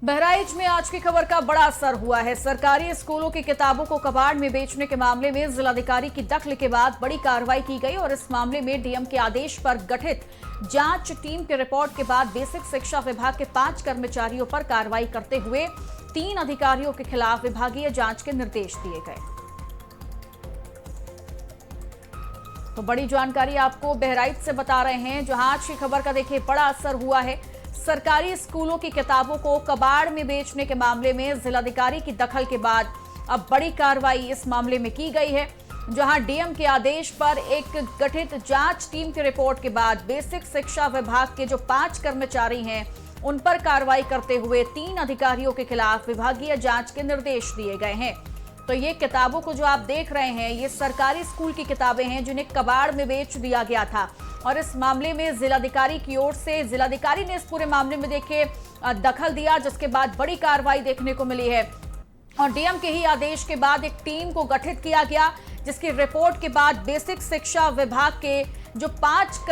बहराइच में आज की खबर का बड़ा असर हुआ है। सरकारी स्कूलों की किताबों को कबाड़ में बेचने के मामले में जिलाधिकारी की दखल के बाद बड़ी कार्रवाई की गई और इस मामले में डीएम के आदेश पर गठित जांच टीम की रिपोर्ट के बाद बेसिक शिक्षा विभाग के 5 कर्मचारियों पर कार्रवाई करते हुए 3 अधिकारियों के खिलाफ विभागीय जांच के निर्देश दिए गए। तो बड़ी जानकारी आपको बहराइच से बता रहे हैं, जहां आज की खबर का देखिए बड़ा असर हुआ है। सरकारी स्कूलों की किताबों को कबाड़ में बेचने के मामले में जिलाधिकारी की दखल के बाद अब बड़ी कार्रवाई इस मामले में की गई है, जहां डीएम के आदेश पर एक गठित जांच टीम की रिपोर्ट के बाद बेसिक शिक्षा विभाग के जो 5 कर्मचारी हैं उन पर कार्रवाई करते हुए 3 अधिकारियों के खिलाफ विभागीय जांच के निर्देश दिए गए हैं। तो ये किताबों को जो आप देख रहे हैं, ये सरकारी स्कूल की किताबें हैं जिन्हें कबाड़ में बेच दिया गया था और इस मामले में जिलाधिकारी की ओर से जिलाधिकारी ने इस पूरे मामले में देखिए दखल दिया, जिसके बाद बड़ी कार्रवाई देखने को मिली है और डीएम के ही आदेश के बाद एक टीम को गठित किया गया, जिसकी रिपोर्ट के बाद बेसिक शिक्षा विभाग के जो 5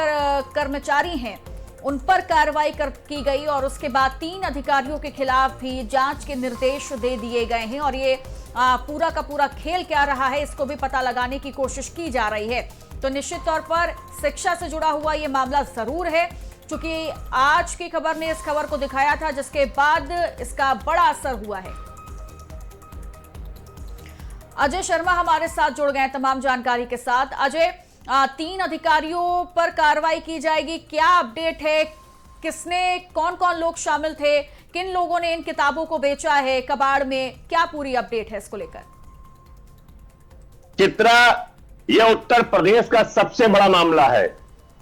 कर्मचारी हैं उन पर कार्रवाई की गई और उसके बाद 3 अधिकारियों के खिलाफ भी जांच के निर्देश दे दिए गए हैं और ये पूरा का पूरा खेल क्या रहा है इसको भी पता लगाने की कोशिश की जा रही है। तो निश्चित तौर पर शिक्षा से जुड़ा हुआ ये मामला जरूर है, क्योंकि आज की खबर ने इस खबर को दिखाया था, जिसके बाद इसका बड़ा असर हुआ है। अजय शर्मा हमारे साथ जुड़ गए तमाम जानकारी के साथ। अजय, 3 अधिकारियों पर कार्रवाई की जाएगी, क्या अपडेट है? किसने, कौन कौन लोग शामिल थे, किन लोगों ने इन किताबों को बेचा है कबाड़ में, क्या पूरी अपडेट है इसको लेकर? चित्रा, यह उत्तर प्रदेश का सबसे बड़ा मामला है।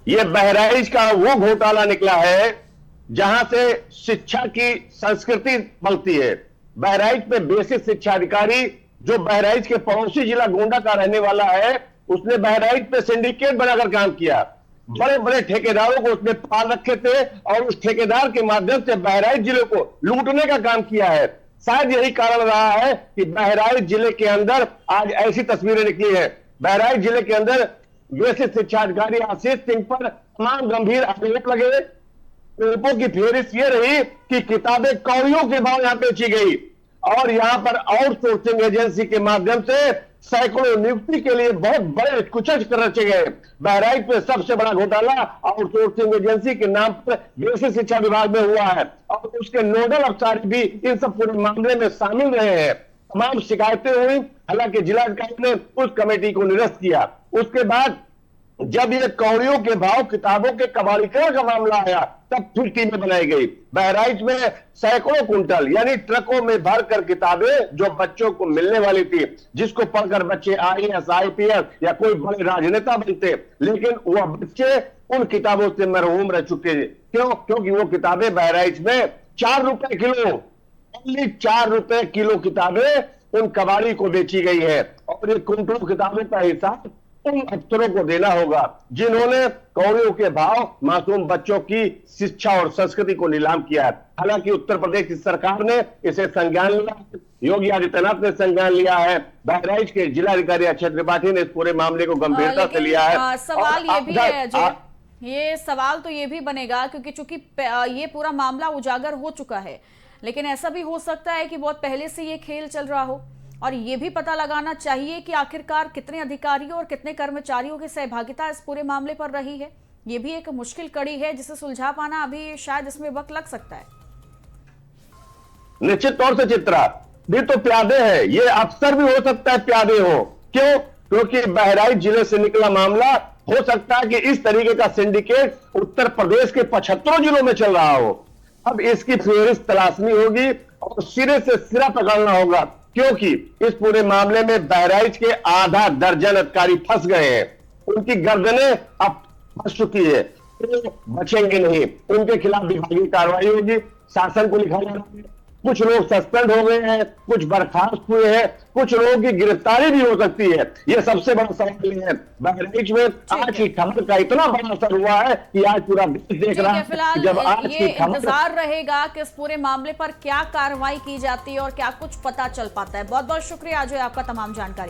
यह बहराइच का वो घोटाला निकला है जहां से शिक्षा की संस्कृति बनती है। बहराइच में बेसिक शिक्षा अधिकारी जो बहराइच के पड़ोसी जिला गोंडा का रहने वाला है, उसने बहराइच पे सिंडिकेट बनाकर काम किया। बड़े बड़े ठेकेदारों को उसने पाल रखे थे और उस ठेकेदार के माध्यम से बहराइच जिले को लूटने का काम किया है। शायद यही कारण रहा है कि बहराइच जिले के अंदर आज ऐसी तस्वीरें निकली है। बहराइच जिले के अंदर बेसिक शिक्षा अधिकारी आशीष सिंह पर तमाम गंभीर आरोप लगे। आरोपों की फेहरिस्त ये रही कि किताबें कौड़ियों के भाव यहां बेची गई और यहां पर आउटसोर्सिंग एजेंसी के माध्यम से सैकड़ों नियुक्ति के लिए बहुत बड़े कुछ रचे गए। बहराइच में सबसे बड़ा घोटाला आउटसोर्सिंग एजेंसी के नाम पर बेसिक शिक्षा विभाग में हुआ है और उसके नोडल अफसर भी इन सब पूरे मामले में शामिल रहे हैं। तमाम शिकायतें हुई, हालांकि जिलाधिकारी ने उस कमेटी को निरस्त किया। उसके बाद जब ये कौड़ियों के भाव किताबों के कबाड़ीकरण का मामला आया, तब फिर टीमें बनाई गई। बहराइच में सैकड़ों कुंटल यानी ट्रकों में भरकर किताबें जो बच्चों को मिलने वाली थी, जिसको पढ़कर बच्चे आईएएस, आईपीएस या कोई बड़े राजनेता बनते, लेकिन वह बच्चे उन किताबों से मरहूम रह चुके थे। क्यों? क्योंकि वो किताबें बहराइच में 4 रुपए किलो, ओनली 4 रुपए किलो किताबें उन कबाड़ी को बेची गई है और ये कुंटलों किताबों का हिसाब उन अफसरों को देना होगा जिन्होंने कौड़ियों के भाव मासूम बच्चों की शिक्षा और संस्कृति को नीलाम किया है। हालांकि उत्तर प्रदेश की सरकार ने इसे संज्ञान लिया, योगी आदित्यनाथ ने संज्ञान लिया है, बहराइच के जिलाधिकारी अक्षय त्रिपाठी ने इस पूरे मामले को गंभीरता से लिया है। सवाल ये भी है अजय, ये सवाल तो ये भी बनेगा क्योंकि चूंकि ये पूरा मामला उजागर हो चुका है, लेकिन ऐसा भी हो सकता है कि बहुत पहले से ये खेल चल रहा हो और ये भी पता लगाना चाहिए कि आखिरकार कितने अधिकारियों और कितने कर्मचारियों की सहभागिता इस पूरे मामले पर रही है। ये भी एक मुश्किल कड़ी है जिसे सुलझा पाना अभी शायद इसमें वक्त लग सकता है। निश्चित तौर से चित्रा, ये तो प्यादे है, ये अफसर भी हो सकता है प्यादे हो। क्यों? क्योंकि बहराइच जिले से निकला मामला हो सकता है कि इस तरीके का सिंडिकेट उत्तर प्रदेश के 75 जिलों में चल रहा हो। अब इसकी फेहरिस्त तलाशनी होगी और सिरे से सिरा पकड़ना होगा, क्योंकि इस पूरे मामले में बहराइच के आधा दर्जन अधिकारी फंस गए हैं। उनकी गर्दनें अब फंस चुकी है, तो बचेंगे नहीं। उनके खिलाफ विभागीय कार्रवाई होगी, शासन को लिखा जा रहा है। कुछ लोग सस्पेंड हो गए हैं, कुछ बर्खास्त हुए हैं, कुछ लोगों की गिरफ्तारी भी हो सकती है। यह सबसे बड़ा सवाल है। बहराइच में आज की खबर का इतना बड़ा असर हुआ है कि आज पूरा देश देख रहा है। फिलहाल जब आज ये इंतजार रहेगा कि इस पूरे मामले पर क्या कार्रवाई की जाती है और क्या कुछ पता चल पाता है। बहुत बहुत शुक्रिया अजय आपका तमाम जानकारी।